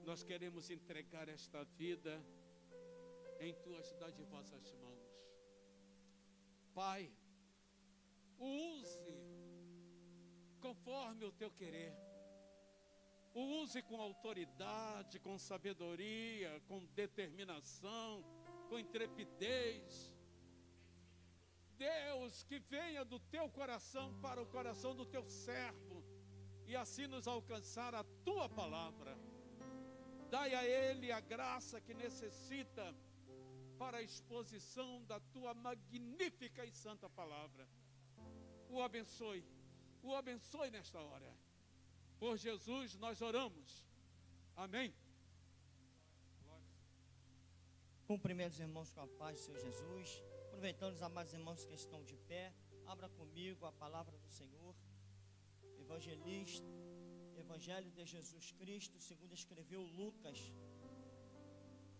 nós queremos entregar esta vida em tuas dadivosas mãos. Pai, o use conforme o teu querer. O use com autoridade, com sabedoria, com determinação, com intrepidez. Deus, que venha do teu coração para o coração do teu servo, e assim nos alcançar a tua palavra. Dai a ele a graça que necessita para a exposição da tua magnífica e santa palavra. O abençoe nesta hora. Por Jesus nós oramos. Amém. Cumprimento os irmãos com a paz do Senhor Jesus. Aproveitando os amados irmãos que estão de pé, abra comigo a palavra do Senhor. Evangelho de Jesus Cristo, segundo escreveu Lucas,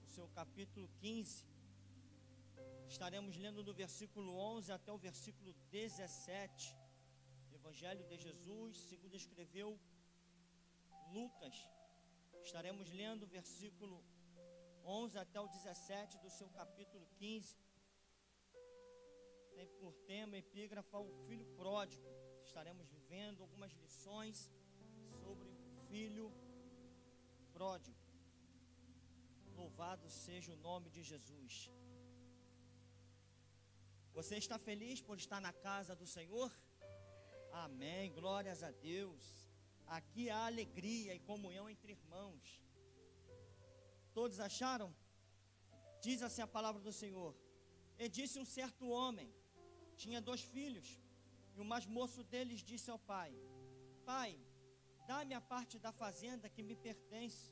no seu capítulo 15. Estaremos lendo do versículo 11 até o versículo 17. Evangelho de Jesus, segundo escreveu Lucas. Estaremos lendo o versículo 11 até o 17 do seu capítulo 15. Tem por tema, epígrafe, o filho pródigo. Estaremos vivendo algumas lições sobre o filho pródigo. Louvado seja o nome de Jesus. Você está feliz por estar na casa do Senhor? Amém, glórias a Deus. Aqui há alegria e comunhão entre irmãos. Todos acharam? Diz assim a palavra do Senhor. E disse um certo homem, tinha 2 filhos, e o mais moço deles disse ao pai: Pai, dá-me a parte da fazenda que me pertence.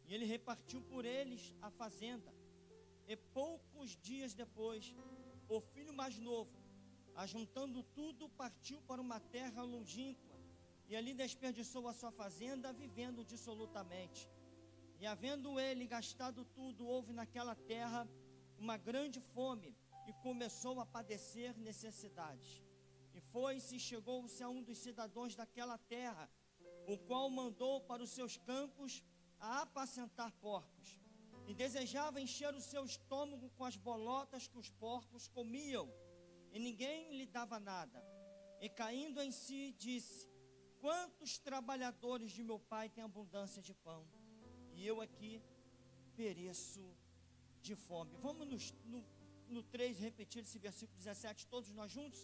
E ele repartiu por eles a fazenda. E poucos dias depois, o filho mais novo, ajuntando tudo, partiu para uma terra longínqua, e ali desperdiçou a sua fazenda, vivendo dissolutamente. E havendo ele gastado tudo, houve naquela terra uma grande fome, e começou a padecer necessidades. E foi-se e chegou-se a um dos cidadãos daquela terra, o qual mandou para os seus campos a apacentar porcos, e desejava encher o seu estômago com as bolotas que os porcos comiam, e ninguém lhe dava nada. E caindo em si, disse: Quantos trabalhadores de meu pai têm abundância de pão, e eu aqui pereço de fome. Vamos no 3 repetir esse versículo 17, todos nós juntos?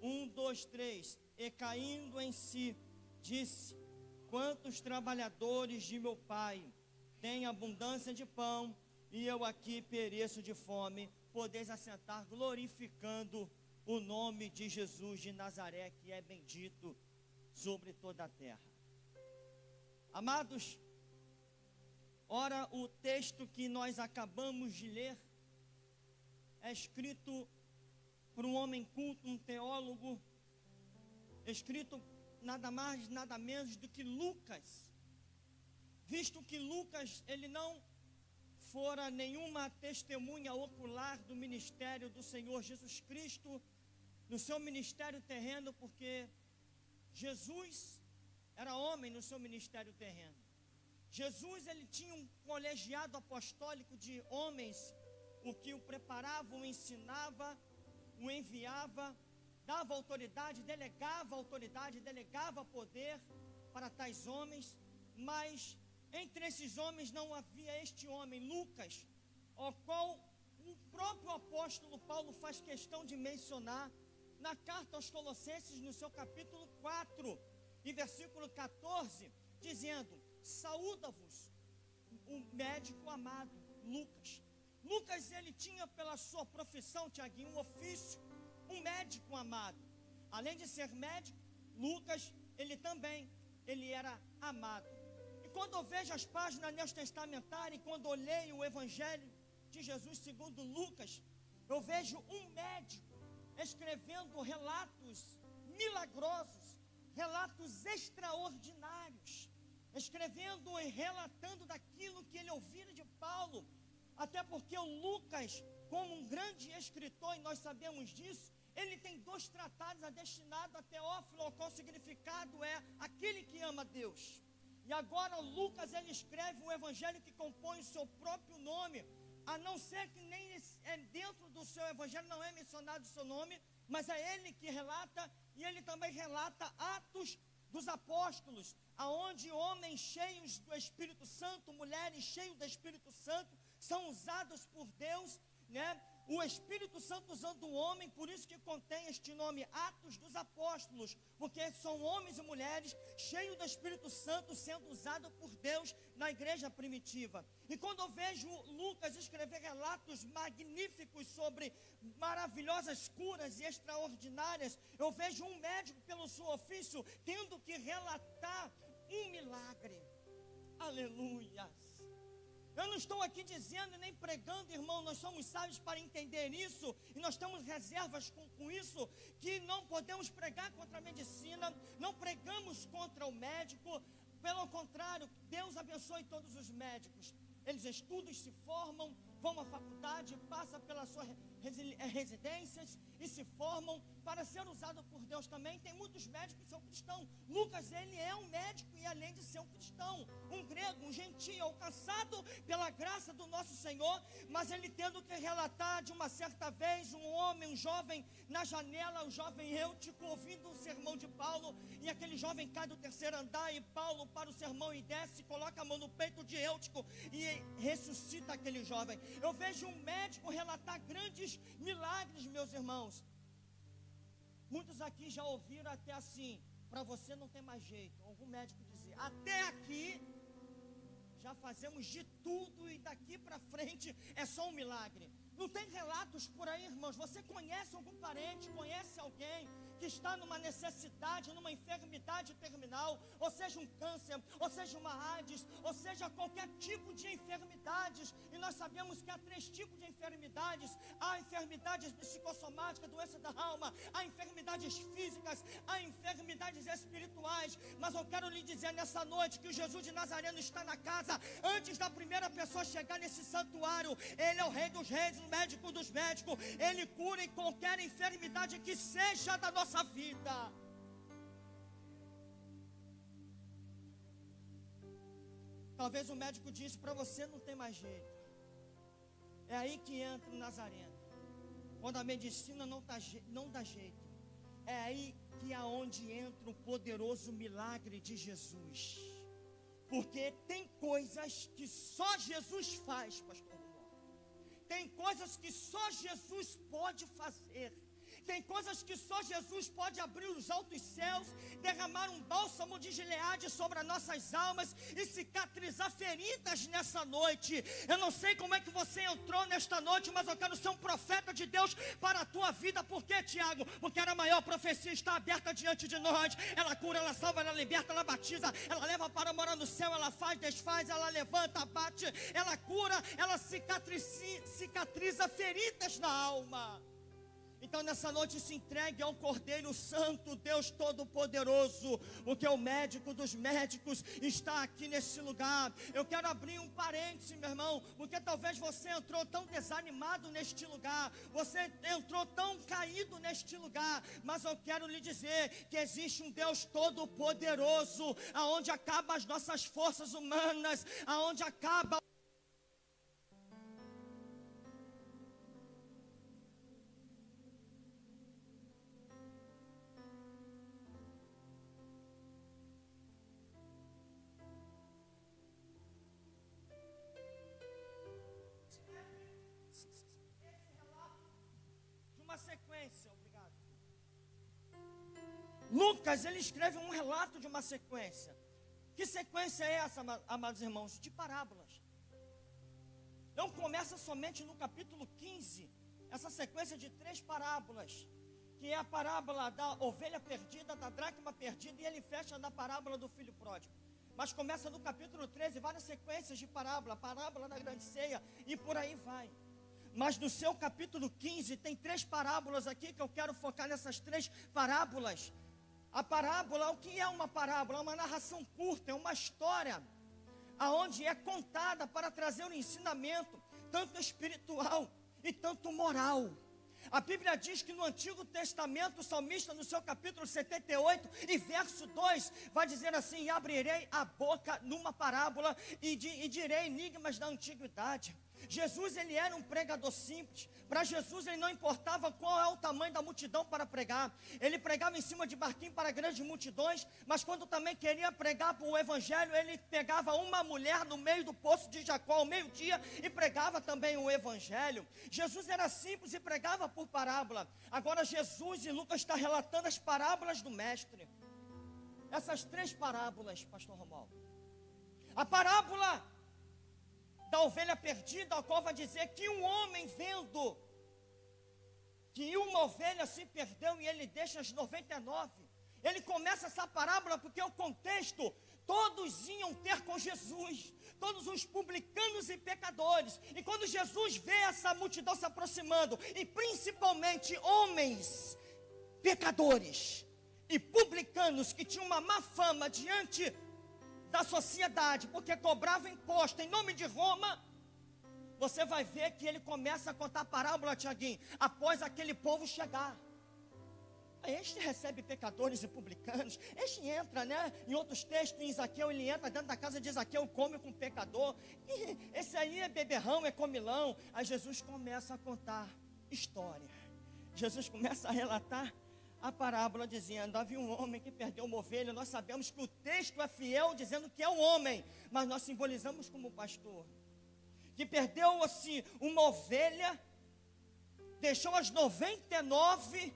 1, 2, 3. E caindo em si, disse: Quantos trabalhadores de meu pai têm abundância de pão, e eu aqui pereço de fome. Podeis assentar, glorificando o nome de Jesus de Nazaré, que é bendito sobre toda a terra. Amados, ora, o texto que nós acabamos de ler é escrito por um homem culto, um teólogo, escrito nada mais, nada menos do que Lucas. Visto que Lucas, ele não fora nenhuma testemunha ocular do ministério do Senhor Jesus Cristo, no seu ministério terreno, porque Jesus era homem no seu ministério terreno. Jesus, ele tinha um colegiado apostólico de homens, o que o preparava, o ensinava, o enviava, dava autoridade, delegava poder para tais homens. Mas entre esses homens não havia este homem, Lucas, ao qual o próprio apóstolo Paulo faz questão de mencionar na carta aos Colossenses, no seu capítulo 4, e versículo 14, dizendo: Saúda-vos o médico amado, Lucas. Lucas, ele tinha pela sua profissão, Tiaguinho, um ofício, um médico amado. Além de ser médico, Lucas, ele era amado. E quando eu vejo as páginas neotestamentárias, e quando eu leio o Evangelho de Jesus segundo Lucas, eu vejo um médico escrevendo relatos milagrosos, relatos extraordinários, escrevendo e relatando daquilo que ele ouvira de Paulo. Até porque o Lucas, como um grande escritor, e nós sabemos disso, ele tem 2 tratados destinados a Teófilo, ao qual o significado é aquele que ama Deus. E agora Lucas, ele escreve um evangelho que compõe o seu próprio nome, a não ser que nem dentro do seu evangelho não é mencionado o seu nome, mas é ele que relata, e ele também relata Atos dos Apóstolos, aonde homens cheios do Espírito Santo, mulheres cheias do Espírito Santo, são usados por Deus, né? O Espírito Santo usando o homem, por isso que contém este nome, Atos dos Apóstolos, porque são homens e mulheres cheios do Espírito Santo sendo usados por Deus na igreja primitiva. E quando eu vejo Lucas escrever relatos magníficos sobre maravilhosas curas e extraordinárias, eu vejo um médico pelo seu ofício tendo que relatar um milagre. Aleluia! Eu não estou aqui dizendo nem pregando, irmão, nós somos sábios para entender isso, e nós temos reservas com isso, que não podemos pregar contra a medicina, não pregamos contra o médico, pelo contrário, Deus abençoe todos os médicos. Eles estudam, se formam, vão à faculdade, passam pelas suas residências e se formam para ser usado por Deus também. Tem muitos médicos que são cristãos. Lucas, ele é um médico e além de ser um cristão, um grego, um gentio, alcançado pela graça do nosso Senhor, mas ele tendo que relatar de uma certa vez um homem, um jovem na janela, o jovem Eutico, ouvindo o sermão de Paulo, e aquele jovem cai do terceiro andar, e Paulo para o sermão e desce, coloca a mão no peito de Eutico e ressuscita aquele jovem. Eu vejo um médico relatar grandes milagres, meus irmãos. Muitos aqui já ouviram até assim: para você não tem mais jeito. Algum médico dizer: até aqui já fazemos de tudo e daqui para frente é só um milagre. Não tem relatos por aí, irmãos? Você conhece algum parente, conhece alguém que está numa necessidade, numa enfermidade terminal, ou seja um câncer, ou seja uma AIDS, ou seja qualquer tipo de enfermidades, e nós sabemos que há 3 tipos de enfermidades: há enfermidades psicossomáticas, doença da alma, há enfermidades físicas, há enfermidades espirituais, mas eu quero lhe dizer nessa noite que o Jesus de Nazareno está na casa, antes da primeira pessoa chegar nesse santuário. Ele é o Rei dos Reis, o médico dos médicos, ele cura em qualquer enfermidade que seja da nossa vida. Talvez o médico disse para você: não tem mais jeito. É aí que entra o Nazareno. Quando a medicina não dá jeito, é aí que é onde entra o poderoso milagre de Jesus. Porque tem coisas que só Jesus faz, pastor. Tem coisas que só Jesus pode fazer. Tem coisas que só Jesus pode abrir os altos céus, derramar um bálsamo de Gileade sobre as nossas almas e cicatrizar feridas nessa noite. Eu não sei como é que você entrou nesta noite, mas eu quero ser um profeta de Deus para a tua vida. Por quê, Tiago? Porque a maior profecia está aberta diante de nós. Ela cura, ela salva, ela liberta, ela batiza, ela leva para morar no céu, ela faz, desfaz, ela levanta, bate, ela cura, ela cicatriza feridas na alma. Então nessa noite se entregue ao Cordeiro Santo, Deus Todo-Poderoso, porque o médico dos médicos está aqui nesse lugar. Eu quero abrir um parêntese, meu irmão, porque talvez você entrou tão desanimado neste lugar, você entrou tão caído neste lugar, mas eu quero lhe dizer que existe um Deus Todo-Poderoso, aonde acabam as nossas forças humanas, aonde acaba sequência. Obrigado. Lucas, ele escreve um relato de uma sequência. Que sequência é essa, amados irmãos? De parábolas. Então começa somente no capítulo 15, essa sequência de 3 parábolas, que é a parábola da ovelha perdida, da dracma perdida, e ele fecha na parábola do filho pródigo. Mas começa no capítulo 13, várias sequências de parábola, parábola da grande ceia, e por aí vai. Mas no seu capítulo 15 tem 3 parábolas aqui que eu quero focar nessas 3 parábolas. A parábola, o que é uma parábola? É uma narração curta, é uma história aonde é contada para trazer um ensinamento tanto espiritual e tanto moral. A Bíblia diz que no Antigo Testamento, o salmista, no seu capítulo 78 e verso 2, vai dizer assim: e abrirei a boca numa parábola e direi enigmas da antiguidade. Jesus, ele era um pregador simples. Para Jesus, ele não importava qual é o tamanho da multidão para pregar. Ele pregava em cima de barquinho para grandes multidões, mas quando também queria pregar o evangelho, ele pegava uma mulher no meio do poço de Jacó ao meio-dia e pregava também o evangelho. Jesus era simples e pregava por parábola. Agora Jesus, e Lucas está relatando as parábolas do mestre. Essas 3 parábolas, pastor Romualdo. A parábola da ovelha perdida, a qual vai dizer que um homem, vendo que uma ovelha se perdeu e ele deixa as 99, ele começa essa parábola porque o contexto, todos iam ter com Jesus, todos os publicanos e pecadores, e quando Jesus vê essa multidão se aproximando, e principalmente homens pecadores e publicanos que tinham uma má fama diante da sociedade, porque cobrava imposto em nome de Roma, você vai ver que ele começa a contar a parábola, Tiaguinho, após aquele povo chegar. Este recebe pecadores e publicanos, este entra, né, em outros textos, em Zaqueu, ele entra dentro da casa de Zaqueu, come com pecador, e esse aí é beberrão, é comilão. Aí Jesus começa a contar história, Jesus começa a relatar a parábola dizendo: havia um homem que perdeu uma ovelha. Nós sabemos que o texto é fiel dizendo que é o homem, mas nós simbolizamos como pastor, que perdeu assim uma ovelha, deixou as 99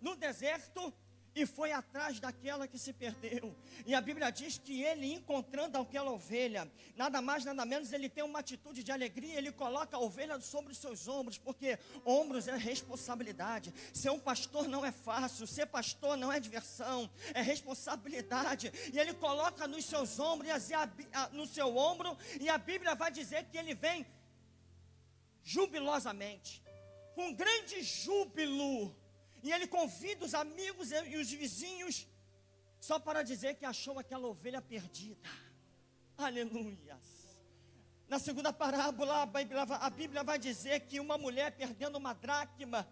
no deserto e foi atrás daquela que se perdeu. E a Bíblia diz que ele, encontrando aquela ovelha, nada mais, nada menos, ele tem uma atitude de alegria. Ele coloca a ovelha sobre os seus ombros, porque ombros é responsabilidade. Ser um pastor não é fácil, ser pastor não é diversão, é responsabilidade. E ele coloca nos seus ombros, no seu ombro, e a Bíblia vai dizer que ele vem jubilosamente, com grande júbilo. E ele convida os amigos e os vizinhos, só para dizer que achou aquela ovelha perdida. Aleluia. Na segunda parábola, a Bíblia vai dizer que uma mulher perdendo uma dracma,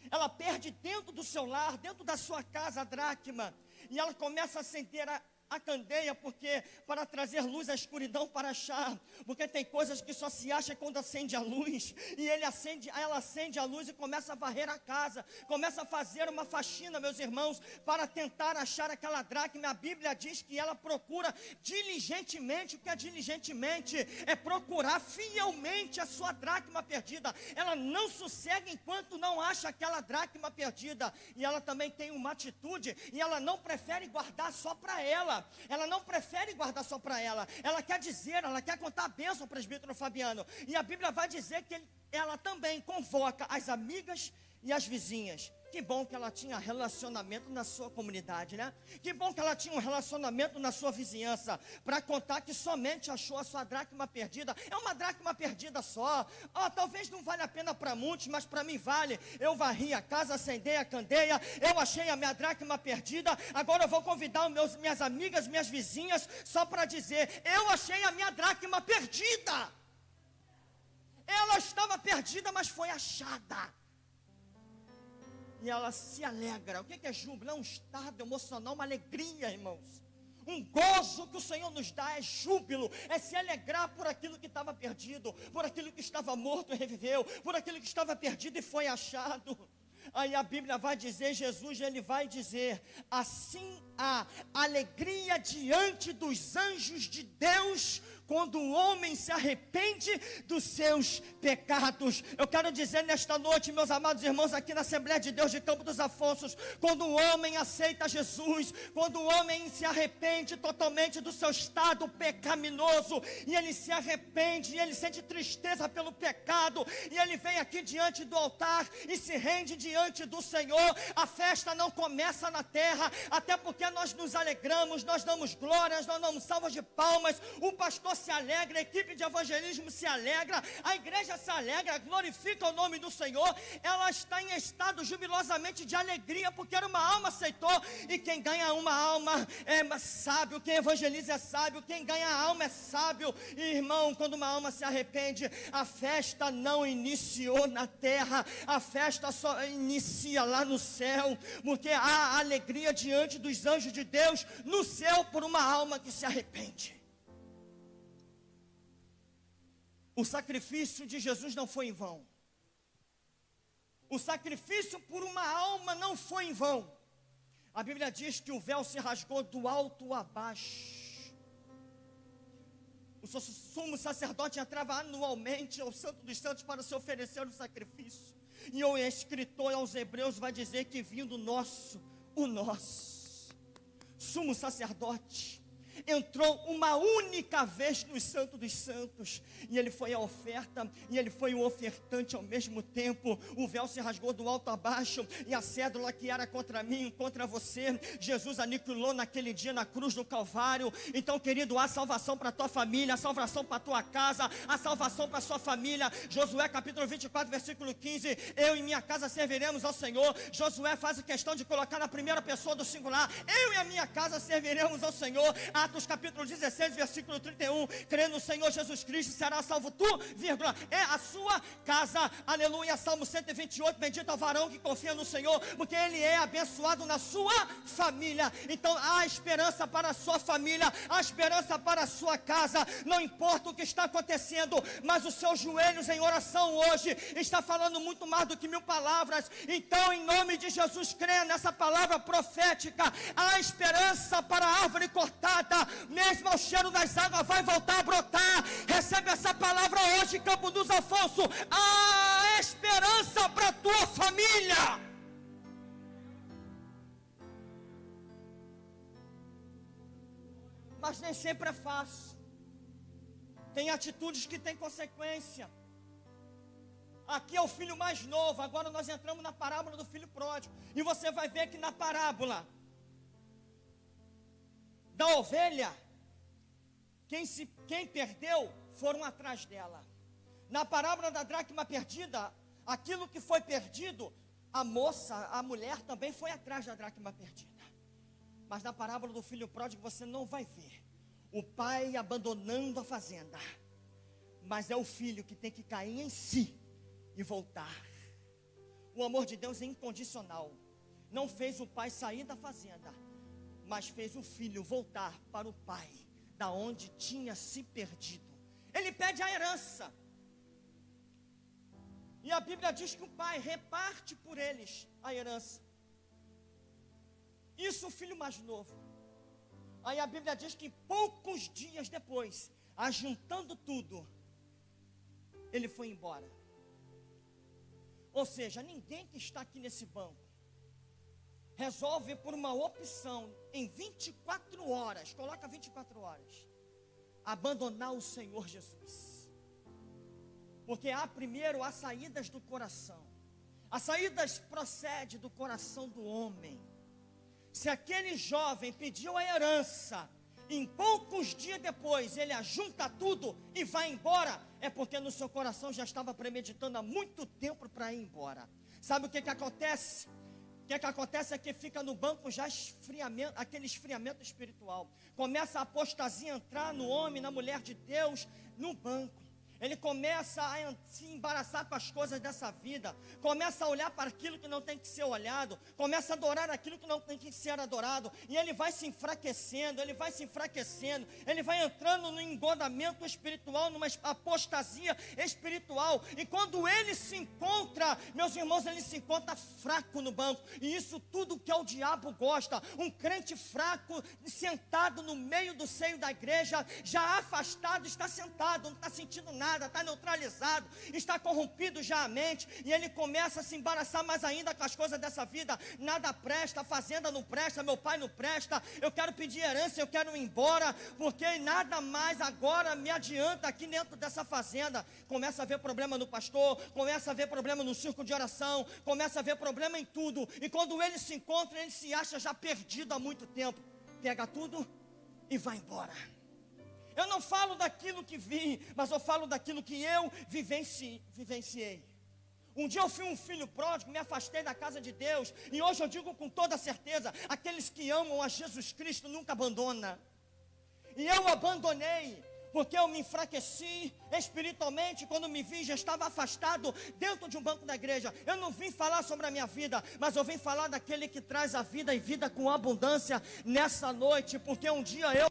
ela perde dentro do seu lar, dentro da sua casa a dracma, e ela começa a acender a candeia, porque para trazer luz à escuridão para achar, porque tem coisas que só se acha quando acende a luz, e ela acende a luz e começa a varrer a casa, começa a fazer uma faxina, meus irmãos, para tentar achar aquela dracma. A Bíblia diz que ela procura diligentemente. O que é diligentemente? É procurar fielmente a sua dracma perdida. Ela não sossega enquanto não acha aquela dracma perdida, e ela também tem uma atitude, e ela não prefere guardar só para ela. Ela não prefere guardar só para ela. Ela quer dizer, ela quer contar a bênção ao presbítero Fabiano. E a Bíblia vai dizer que ela também convoca as amigas e as vizinhas. Que bom que ela tinha relacionamento na sua comunidade, né? Que bom que ela tinha um relacionamento na sua vizinhança, para contar que somente achou a sua dracma perdida. É uma dracma perdida só. Talvez não valha a pena para muitos, mas para mim vale. Eu varri a casa, acendei a candeia, eu achei a minha dracma perdida. Agora eu vou convidar minhas amigas, minhas vizinhas, só para dizer: eu achei a minha dracma perdida. Ela estava perdida, mas foi achada. E ela se alegra. O que é júbilo? É um estado emocional, uma alegria, irmãos. Um gozo que o Senhor nos dá é júbilo, é se alegrar por aquilo que estava perdido, por aquilo que estava morto e reviveu, por aquilo que estava perdido e foi achado. Aí a Bíblia vai dizer, Jesus, ele vai dizer: assim a alegria diante dos anjos de Deus, quando o homem se arrepende dos seus pecados. Eu quero dizer nesta noite, meus amados irmãos, aqui na Assembleia de Deus de Campo dos Afonsos, quando o homem aceita Jesus, quando o homem se arrepende totalmente do seu estado pecaminoso, e ele se arrepende, e ele sente tristeza pelo pecado, e ele vem aqui diante do altar e se rende diante do Senhor, a festa não começa na terra, até porque nós nos alegramos, nós damos glórias, nós damos salvas de palmas, o pastor se alegra, a equipe de evangelismo se alegra, a igreja se alegra, glorifica o nome do Senhor. Ela está em estado jubilosamente de alegria, porque era uma alma aceitou. E quem ganha uma alma é sábio, quem evangeliza é sábio, quem ganha a alma é sábio. E, irmão, quando uma alma se arrepende, a festa não iniciou na terra, a festa só inicia lá no céu, porque há alegria diante dos anjos de Deus no céu por uma alma que se arrepende. O sacrifício de Jesus não foi em vão. O sacrifício por uma alma não foi em vão. A Bíblia diz que o véu se rasgou do alto a baixo. O sumo sacerdote entrava anualmente ao Santo dos Santos para se oferecer um sacrifício. E o escritor aos Hebreus vai dizer que vindo o nosso sumo sacerdote entrou uma única vez no Santo dos Santos, e ele foi a oferta, e ele foi o ofertante ao mesmo tempo. O véu se rasgou do alto a baixo, e a cédula que era contra mim, contra você, Jesus aniquilou naquele dia na cruz do Calvário. Então, querido, há salvação para a tua família, há salvação para a tua casa, há salvação para a sua família. Josué capítulo 24, versículo 15, eu e minha casa serviremos ao Senhor. Josué faz questão de colocar na primeira pessoa do singular, eu e a minha casa serviremos ao Senhor. Atos capítulo 16, versículo 31, crê no Senhor Jesus Cristo, será salvo tu, vírgula, é a sua casa, aleluia. Salmo 128, bendito é o varão que confia no Senhor, porque ele é abençoado na sua família. Então há esperança para a sua família, há esperança para a sua casa, não importa o que está acontecendo, mas os seus joelhos em oração hoje está falando muito mais do que 1000 palavras. Então, em nome de Jesus, creia nessa palavra profética. Há esperança para a árvore cortada, mesmo ao cheiro das águas vai voltar a brotar. Recebe essa palavra hoje, Campo dos Afonso. Há esperança para a tua família. Mas nem sempre é fácil. Tem atitudes que têm consequência. Aqui é o filho mais novo. Agora nós entramos na parábola do filho pródigo, e você vai ver que na parábola da ovelha, quem perdeu foram atrás dela. Na parábola da dracma perdida, aquilo que foi perdido, a mulher também foi atrás da dracma perdida. Mas na parábola do filho pródigo você não vai ver o pai abandonando a fazenda, mas é o filho que tem que cair em si e voltar. O amor de Deus é incondicional. Não fez o pai sair da fazenda, mas fez o filho voltar para o pai, da onde tinha se perdido. Ele pede a herança, e a Bíblia diz que o pai reparte por eles a herança. Isso o filho mais novo. Aí a Bíblia diz que poucos dias depois, ajuntando tudo, ele foi embora. Ou seja, ninguém que está aqui nesse banco resolve por uma opção em 24 horas, coloca 24 horas, abandonar o Senhor Jesus. Porque há primeiro as saídas do coração. As saídas procedem do coração do homem. Se aquele jovem pediu a herança, em poucos dias depois ele ajunta tudo e vai embora, é porque no seu coração já estava premeditando há muito tempo para ir embora. Sabe o que acontece? O que acontece é que fica no banco já aquele esfriamento espiritual. Começa a apostasia a entrar no homem, na mulher de Deus, no banco. Ele começa a se embaraçar com as coisas dessa vida, começa a olhar para aquilo que não tem que ser olhado, começa a adorar aquilo que não tem que ser adorado, e ele vai se enfraquecendo, ele vai entrando no engodamento espiritual, numa apostasia espiritual. E quando ele se encontra, meus irmãos, ele se encontra fraco no banco, e isso tudo que é o diabo gosta. Um crente fraco, sentado no meio do seio da igreja, já afastado, está sentado, não está sentindo nada, está neutralizado, está corrompido já a mente, e ele começa a se embaraçar mais ainda com as coisas dessa vida. Nada presta, a fazenda não presta, meu pai não presta, eu quero pedir herança, eu quero ir embora, porque nada mais agora me adianta aqui dentro dessa fazenda. Começa a ver problema no pastor, começa a ver problema no círculo de oração, começa a ver problema em tudo, e quando ele se encontra, ele se acha já perdido há muito tempo, pega tudo e vai embora. Eu não falo daquilo que vi, mas eu falo daquilo que eu vivenciei. Um dia eu fui um filho pródigo, me afastei da casa de Deus, e hoje eu digo com toda certeza, aqueles que amam a Jesus Cristo nunca abandonam. E eu abandonei, porque eu me enfraqueci espiritualmente. Quando me vi, já estava afastado dentro de um banco da igreja. Eu não vim falar sobre a minha vida, mas eu vim falar daquele que traz a vida e vida com abundância nessa noite, porque um dia eu...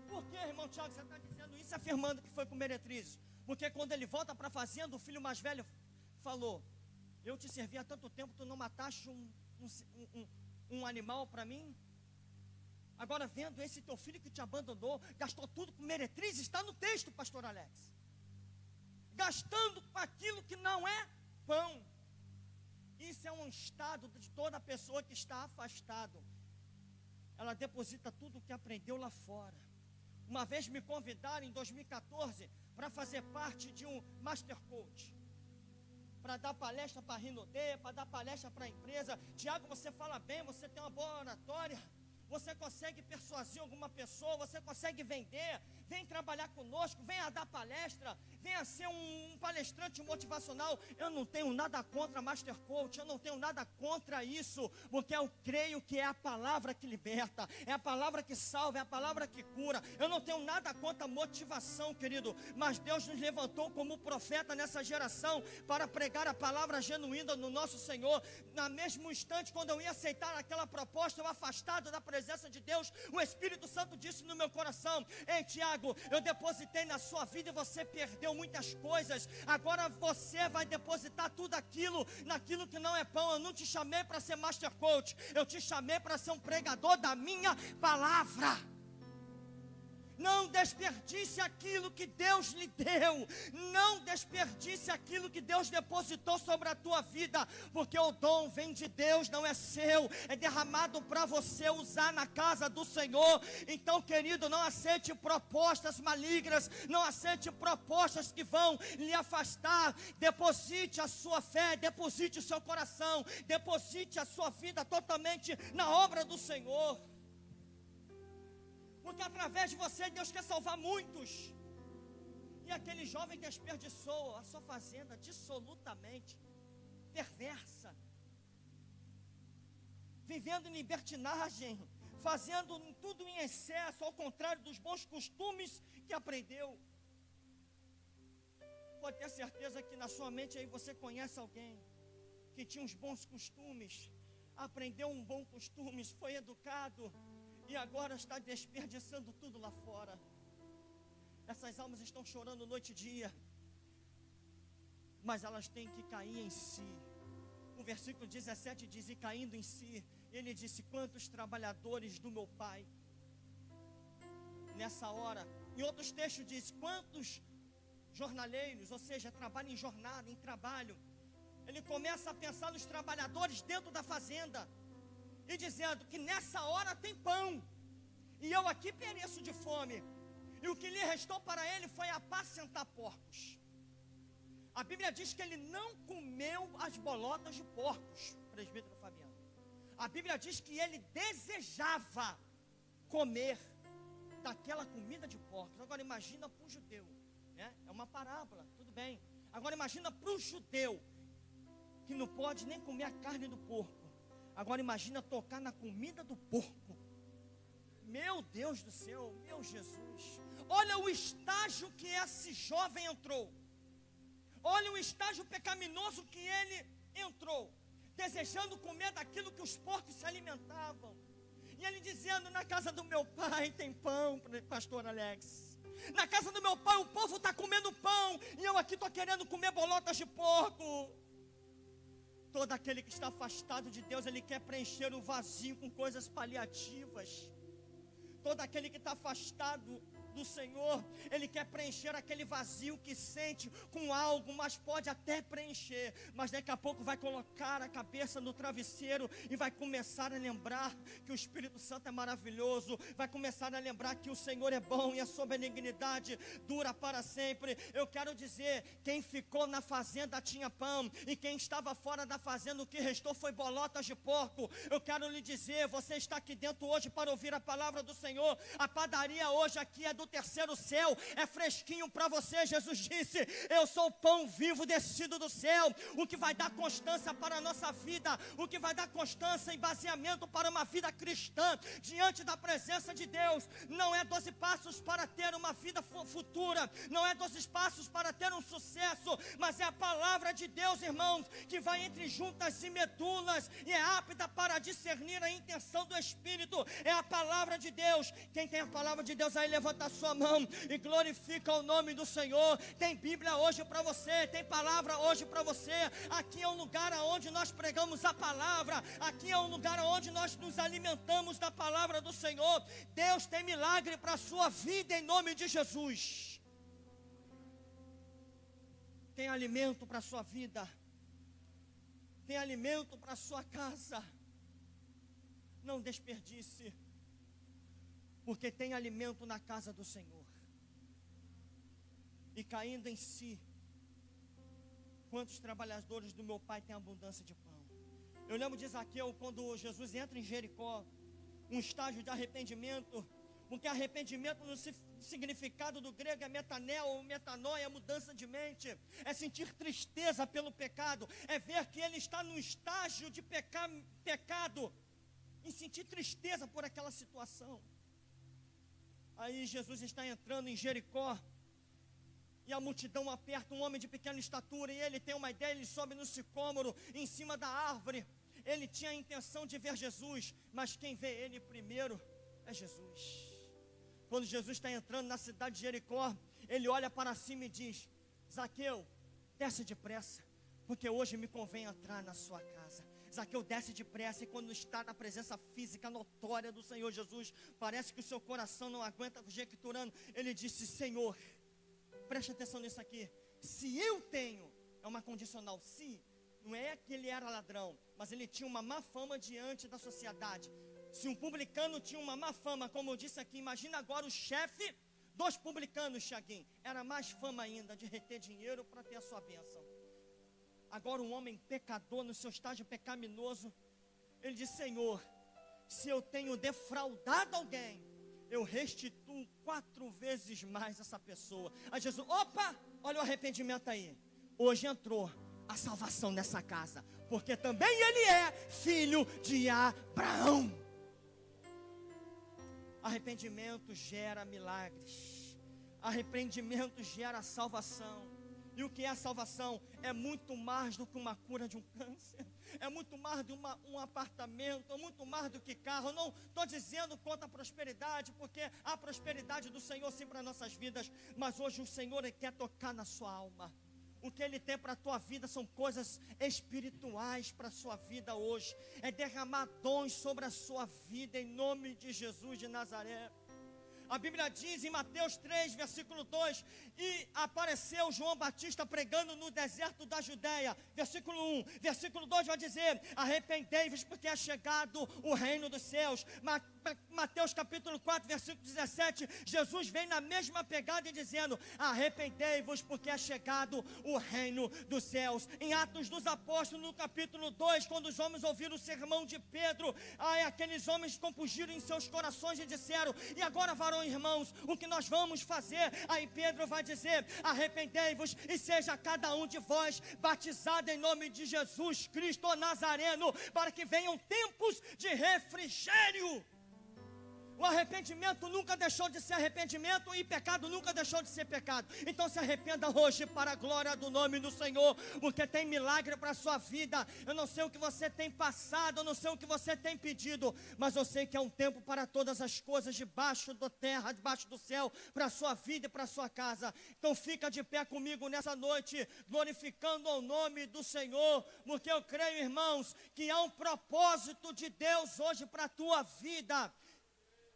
Por que, irmão Tiago, você está dizendo isso, afirmando que foi com meretrizes? Porque quando ele volta para a fazenda, o filho mais velho falou: eu te servi há tanto tempo, tu não mataste um animal para mim? Agora vendo esse teu filho que te abandonou, gastou tudo com meretrizes, está no texto, pastor Alex. Gastando com aquilo que não é pão. Isso é um estado de toda pessoa que está afastado. Ela deposita tudo o que aprendeu lá fora. Uma vez me convidaram em 2014 para fazer parte de um Master Coach, para dar palestra para a Rinode, para dar palestra para a empresa. Tiago, você fala bem, você tem uma boa oratória, você consegue persuadir alguma pessoa, você consegue vender, vem trabalhar conosco, venha dar palestra, venha ser um palestrante motivacional. Eu não tenho nada contra Master Coach, eu não tenho nada contra isso, porque eu creio que é a palavra que liberta, é a palavra que salva, é a palavra que cura. Eu não tenho nada contra motivação, querido, mas Deus nos levantou como profeta nessa geração para pregar a palavra genuína no nosso Senhor. No mesmo instante, quando eu ia aceitar aquela proposta, eu afastado da presença de Deus, o Espírito Santo disse no meu coração: ei, Tiago, eu depositei na sua vida e você perdeu muitas coisas. Agora você vai depositar tudo aquilo naquilo que não é pão. Eu não te chamei para ser Master Coach, eu te chamei para ser um pregador da minha palavra. Não desperdice aquilo que Deus lhe deu. Não desperdice aquilo que Deus depositou sobre a tua vida, porque o dom vem de Deus, não é seu, é derramado para você usar na casa do Senhor. Então, querido, não aceite propostas malignas, não aceite propostas que vão lhe afastar. Deposite a sua fé, deposite o seu coração, deposite a sua vida totalmente na obra do Senhor, porque através de você Deus quer salvar muitos. E aquele jovem desperdiçou a sua fazenda dissolutamente, perversa, vivendo em libertinagem, fazendo tudo em excesso, ao contrário dos bons costumes que aprendeu. Pode ter certeza que na sua mente aí você conhece alguém que tinha uns bons costumes, aprendeu um bom costume, foi educado, e agora está desperdiçando tudo lá fora. Essas almas estão chorando noite e dia, mas elas têm que cair em si. O versículo 17 diz: e caindo em si, ele disse: quantos trabalhadores do meu pai nessa hora. Em outros textos diz: quantos jornaleiros, ou seja, trabalham em jornada, em trabalho. Ele começa a pensar nos trabalhadores dentro da fazenda, e dizendo que nessa hora tem pão, e eu aqui pereço de fome. E o que lhe restou para ele foi apacentar porcos. A Bíblia diz que ele não comeu as bolotas de porcos, presbítero Fabiano. A Bíblia diz que ele desejava comer daquela comida de porcos. Agora imagina para o judeu, né? É uma parábola, tudo bem. Agora imagina para o judeu, que não pode nem comer a carne do porco. Agora imagina tocar na comida do porco. Meu Deus do céu, meu Jesus. Olha o estágio que esse jovem entrou. Olha o estágio pecaminoso que ele entrou, desejando comer daquilo que os porcos se alimentavam. E ele dizendo: na casa do meu pai tem pão, pastor Alex. Na casa do meu pai o povo está comendo pão, e eu aqui estou querendo comer bolotas de porco. Todo aquele que está afastado de Deus, ele quer preencher o vazio com coisas paliativas. Todo aquele que está afastado do Senhor, ele quer preencher aquele vazio que sente com algo, mas pode até preencher, mas daqui a pouco vai colocar a cabeça no travesseiro e vai começar a lembrar que o Espírito Santo é maravilhoso, vai começar a lembrar que o Senhor é bom e a sua benignidade dura para sempre. Eu quero dizer, quem ficou na fazenda tinha pão, e quem estava fora da fazenda, o que restou foi bolotas de porco. Eu quero lhe dizer, você está aqui dentro hoje para ouvir a palavra do Senhor. A padaria hoje aqui é do terceiro céu, é fresquinho para você. Jesus disse: eu sou o pão vivo descido do céu. O que vai dar constância para a nossa vida, o que vai dar constância e baseamento para uma vida cristã diante da presença de Deus, não é 12 passos para ter uma vida futura, não é 12 passos para ter um sucesso, mas é a palavra de Deus, irmãos, que vai entre juntas e medulas e é apta para discernir a intenção do Espírito. É a palavra de Deus. Quem tem a palavra de Deus aí, levanta a sua mão e glorifica o nome do Senhor. Tem Bíblia hoje para você, tem palavra hoje para você. Aqui é um lugar onde nós pregamos a palavra, aqui é um lugar onde nós nos alimentamos da palavra do Senhor. Deus tem milagre para a sua vida em nome de Jesus. Tem alimento para a sua vida, tem alimento para a sua casa. Não desperdice, porque tem alimento na casa do Senhor. E caindo em si, quantos trabalhadores do meu pai têm abundância de pão? Eu lembro de Zaqueu, quando Jesus entra em Jericó, um estágio de arrependimento, porque arrependimento no significado do grego é metanel ou metanoia, é mudança de mente, é sentir tristeza pelo pecado, é ver que ele está num estágio de pecado, e sentir tristeza por aquela situação. Aí Jesus está entrando em Jericó, e a multidão aperta um homem de pequena estatura, e ele tem uma ideia, ele sobe no sicômoro, em cima da árvore. Ele tinha a intenção de ver Jesus, mas quem vê ele primeiro é Jesus. Quando Jesus está entrando na cidade de Jericó, ele olha para cima e diz: Zaqueu, desce depressa, porque hoje me convém entrar na sua casa. Zaqueu desce depressa, e quando está na presença física notória do Senhor Jesus, parece que o seu coração não aguenta conjecturando. Ele disse: Senhor, preste atenção nisso aqui, se eu tenho, é uma condicional, se, não é que ele era ladrão, mas ele tinha uma má fama diante da sociedade. Se um publicano tinha uma má fama, como eu disse aqui, imagina agora o chefe dos publicanos, Tiaguinho, era mais fama ainda de reter dinheiro para ter a sua bênção. Agora um homem pecador, no seu estágio pecaminoso, ele diz: Senhor, se eu tenho defraudado alguém, eu restituo 4 vezes mais essa pessoa. Aí Jesus: opa, olha o arrependimento aí. Hoje entrou a salvação nessa casa, porque também ele é filho de Abraão. Arrependimento gera milagres, arrependimento gera salvação. E o que é a salvação? É muito mais do que uma cura de um câncer, é muito mais do que um apartamento, é muito mais do que carro. Eu não estou dizendo contra a prosperidade, porque a prosperidade do Senhor sim para nossas vidas, mas hoje o Senhor quer tocar na sua alma. O que Ele tem para a tua vida são coisas espirituais para a sua vida hoje, é derramar dons sobre a sua vida em nome de Jesus de Nazaré. A Bíblia diz em Mateus 3, versículo 2, e apareceu João Batista pregando no deserto da Judéia, versículo 1, versículo 2 vai dizer: arrependei-vos, porque é chegado o reino dos céus. Mateus capítulo 4, versículo 17, Jesus vem na mesma pegada e dizendo: arrependei-vos, porque é chegado o reino dos céus. Em Atos dos Apóstolos, no capítulo 2, quando os homens ouviram o sermão de Pedro, aqueles homens compungiram em seus corações e disseram: e agora, varões, irmãos, o que nós vamos fazer? Aí Pedro vai dizer: arrependei-vos e seja cada um de vós batizado em nome de Jesus Cristo Nazareno, para que venham tempos de refrigério. O arrependimento nunca deixou de ser arrependimento e pecado nunca deixou de ser pecado. Então se arrependa hoje para a glória do nome do Senhor, porque tem milagre para a sua vida. Eu não sei o que você tem passado, eu não sei o que você tem pedido, mas eu sei que é um tempo para todas as coisas debaixo da terra, debaixo do céu, para a sua vida e para a sua casa. Então fica de pé comigo nessa noite, glorificando o nome do Senhor, porque eu creio, irmãos, que há um propósito de Deus hoje para a tua vida.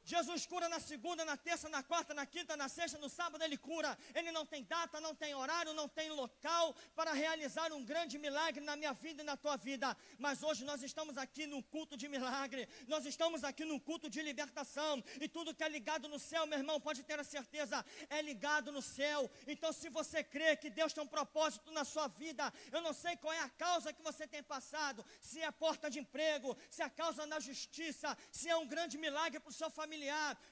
Jesus cura na segunda, na terça, na quarta, na quinta, na sexta, no sábado Ele cura. Ele não tem data, não tem horário, não tem local para realizar um grande milagre na minha vida e na tua vida. Mas hoje nós estamos aqui num culto de milagre, nós estamos aqui num culto de libertação. E tudo que é ligado no céu, meu irmão, pode ter a certeza, é ligado no céu. Então se você crê que Deus tem um propósito na sua vida, eu não sei qual é a causa que você tem passado, se é porta de emprego, se é a causa na justiça, se é um grande milagre para o seu familiar.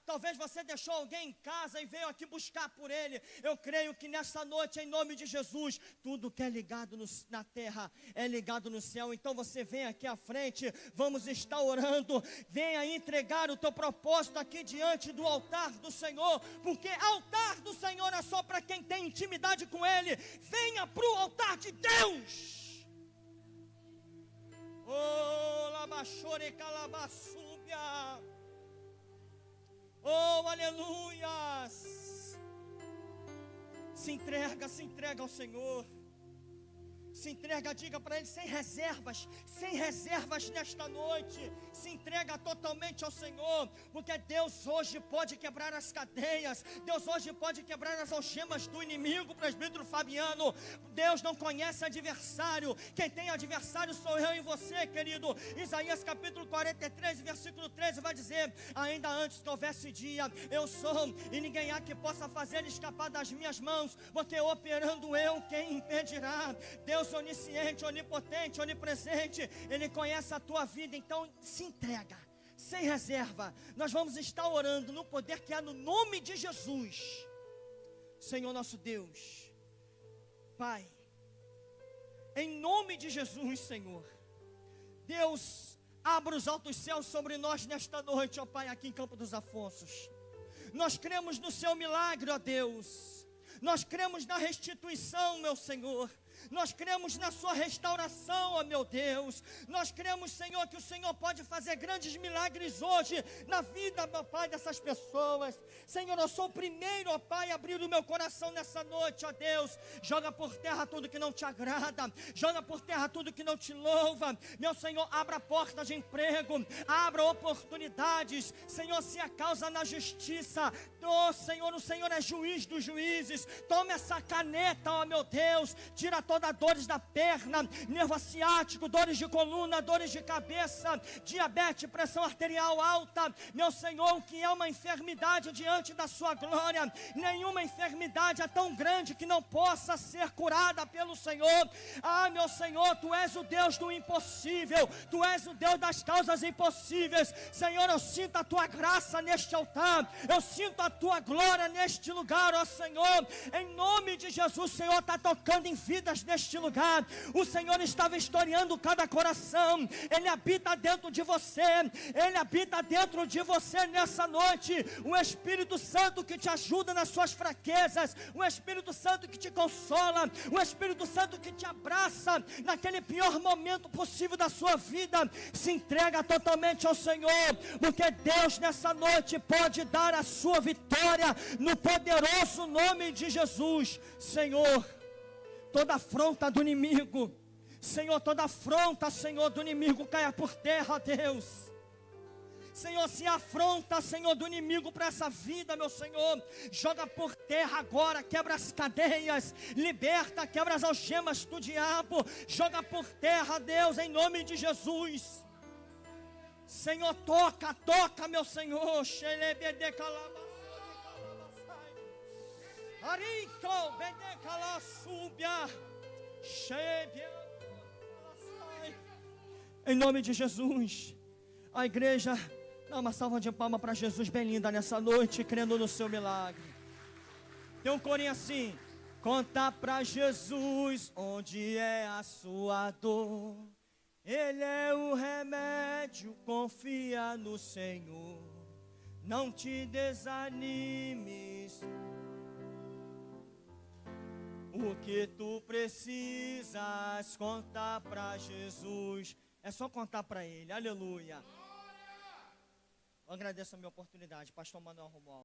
Talvez você deixou alguém em casa e veio aqui buscar por ele. Eu creio que nessa noite, em nome de Jesus, tudo que é ligado na terra é ligado no céu. Então você vem aqui à frente, vamos estar orando. Venha entregar o teu propósito aqui diante do altar do Senhor, porque altar do Senhor é só para quem tem intimidade com Ele. Venha para o altar de Deus. Oh, labachore calabaçúbia. Oh, aleluias. Se entrega ao Senhor. Se entrega, diga para Ele, sem reservas nesta noite. Se entrega totalmente ao Senhor, porque Deus hoje pode quebrar as cadeias, Deus hoje pode quebrar as algemas do inimigo. Presbítero Fabiano, Deus não conhece adversário, quem tem adversário sou eu e você, querido. Isaías capítulo 43, versículo 13 vai dizer: ainda antes que houvesse dia, eu sou, e ninguém há que possa fazer escapar das minhas mãos, porque operando eu, quem impedirá? Deus onisciente, onipotente, onipresente, Ele conhece a tua vida. Então se entrega, sem reserva. Nós vamos estar orando no poder que há no nome de Jesus. Senhor nosso Deus, Pai, em nome de Jesus, Senhor, Deus, abra os altos céus sobre nós nesta noite, ó Pai, aqui em Campo dos Afonsos. Nós cremos no seu milagre, ó Deus. Nós cremos na restituição, meu Senhor. Nós cremos na sua restauração, ó meu Deus. Nós cremos, Senhor, que o Senhor pode fazer grandes milagres hoje na vida, meu Pai, dessas pessoas. Senhor, eu sou o primeiro, ó Pai, a abrir o meu coração nessa noite, ó Deus. Joga por terra tudo que não te agrada, joga por terra tudo que não te louva. Meu Senhor, abra portas de emprego, abra oportunidades. Senhor, se a causa na justiça, oh Senhor, o Senhor é juiz dos juízes. Toma essa caneta, ó meu Deus, tira todas dores da perna, nervo ciático, dores de coluna, dores de cabeça, diabetes, pressão arterial alta. Meu Senhor, o que é uma enfermidade diante da sua glória? Nenhuma enfermidade é tão grande que não possa ser curada pelo Senhor. Ah, meu Senhor, Tu és o Deus do impossível, Tu és o Deus das causas impossíveis. Senhor, eu sinto a Tua graça neste altar, eu sinto a Tua glória neste lugar, ó Senhor. Em nome de Jesus, o Senhor está tocando em vidas neste lugar. O Senhor está vistoriando cada coração. Ele habita dentro de você. Ele habita dentro de você nessa noite. O Espírito Santo que te ajuda nas suas fraquezas. O Espírito Santo que te consola. O Espírito Santo que te abraça naquele pior momento possível da sua vida. Se entrega totalmente ao Senhor, porque Deus nessa noite pode dar a sua vitória no poderoso nome de Jesus. Senhor, toda afronta do inimigo, Senhor, toda afronta, Senhor, do inimigo caia por terra, Deus. Senhor, se afronta, Senhor, do inimigo para essa vida, meu Senhor, joga por terra agora, quebra as cadeias, liberta, quebra as algemas do diabo, joga por terra, Deus, em nome de Jesus. Senhor, toca, toca, meu Senhor. Em nome de Jesus, a igreja dá uma salva de palmas para Jesus bem linda nessa noite, crendo no seu milagre. Tem um corinho assim: conta para Jesus onde é a sua dor, Ele é o remédio, confia no Senhor. Não te desanimes. O que tu precisas contar para Jesus, é só contar para Ele. Aleluia. Eu agradeço a minha oportunidade, pastor Manuel Romualdo.